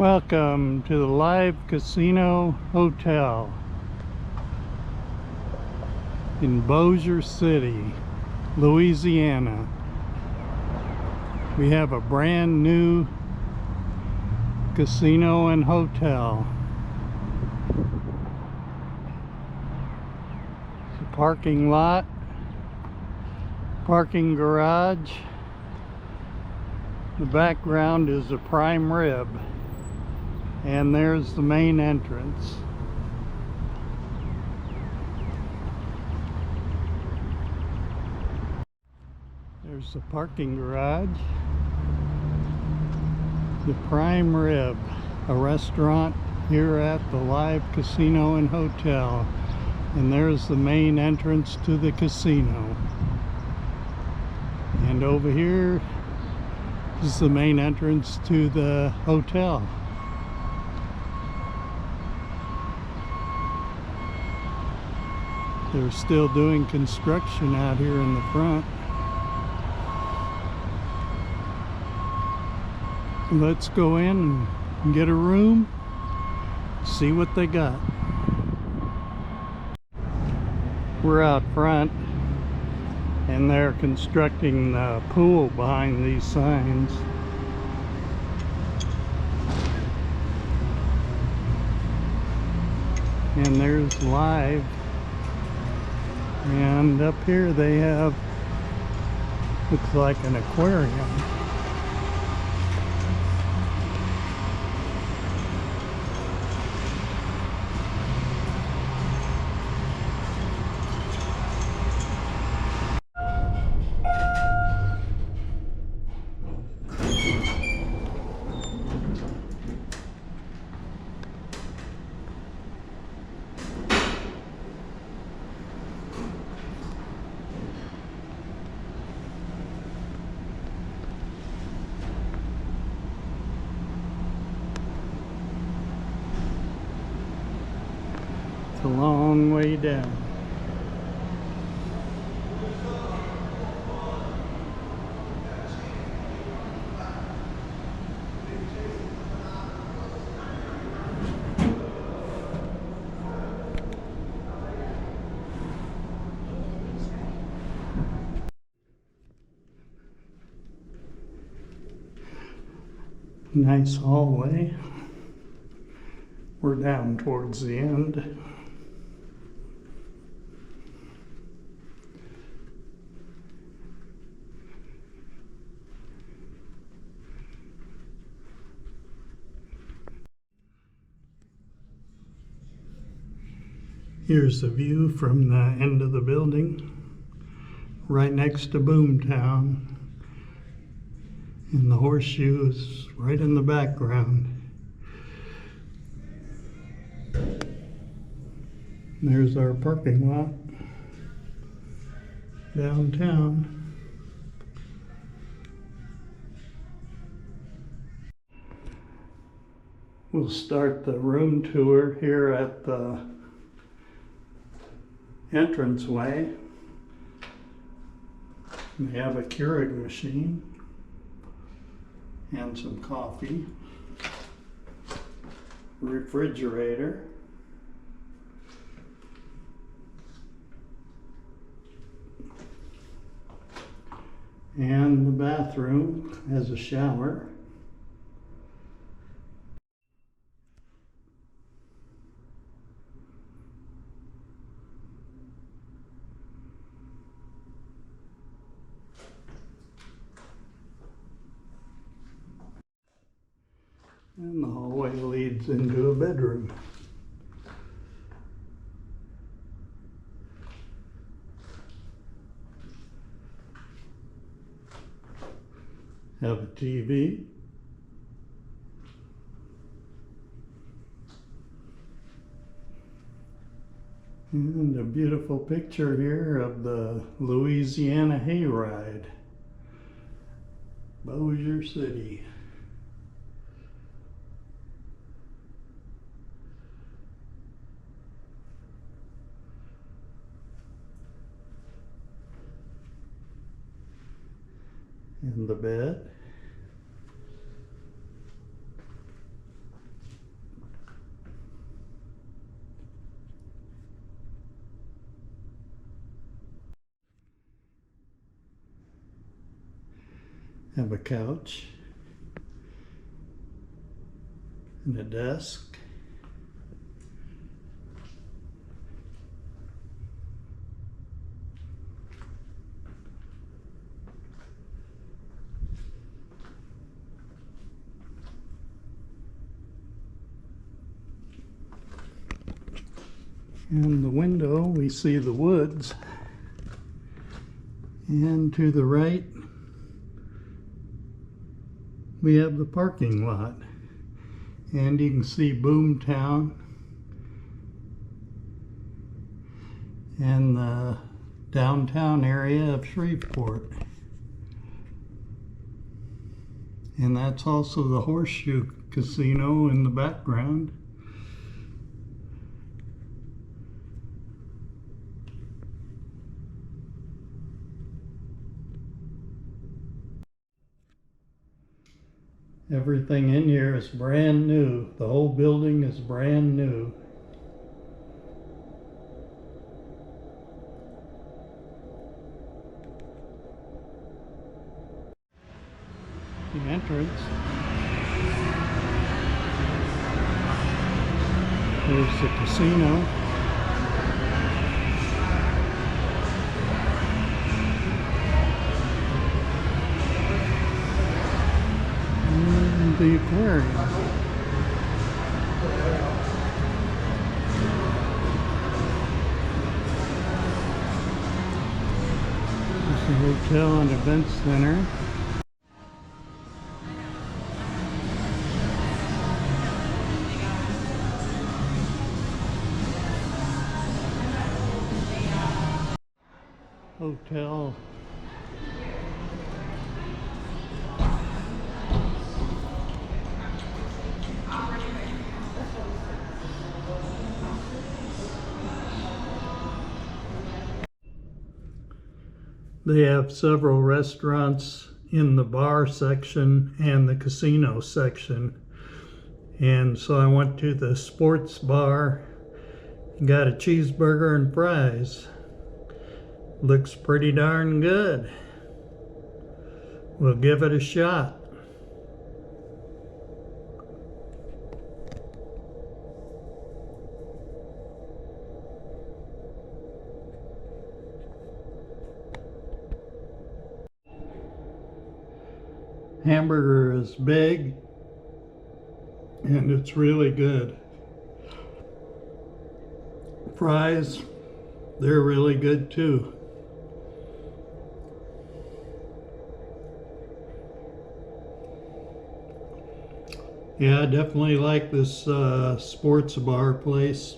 Welcome to the Live Casino Hotel in Bossier City, Louisiana. We have a brand new casino and hotel. It's a parking lot, parking garage. The background is a prime rib. And there's the main entrance. There's the parking garage. The Prime Rib, a restaurant here at the Live Casino and Hotel. And there's the main entrance to the casino. And over here is the main entrance to the hotel. They're still doing construction out here in the front. Let's go in and get a room, see what they got. We're out front and they're constructing the pool behind these signs. And there's Live. And up here they have, looks like an aquarium. It's a long way down. Nice hallway. We're down towards the end. Here's the view from the end of the building, right next to Boomtown. And the horseshoe is right in the background. There's our parking lot downtown. We'll start the room tour here at the entranceway. They have a Keurig machine and some coffee, refrigerator, and the bathroom has a shower. And the hallway leads into a bedroom. Have a TV. And a beautiful picture here of the Louisiana hayride. Bossier City. And the bed. Have a couch and a desk. In the window we see the woods, and to the right we have the parking lot, and you can see Boomtown and the downtown area of Shreveport, and that's also the Horseshoe Casino in the background. Everything in here is brand new. The whole building is brand new. The entrance. There's the casino. The aquarium. It's the hotel and event center. Hotel. They have several restaurants in the bar section and the casino section. And so I went to the sports bar and got a cheeseburger and fries. Looks pretty darn good. We'll give it a shot. Hamburger is big and it's really good. Fries, they're really good too. Yeah, I definitely like this sports bar place.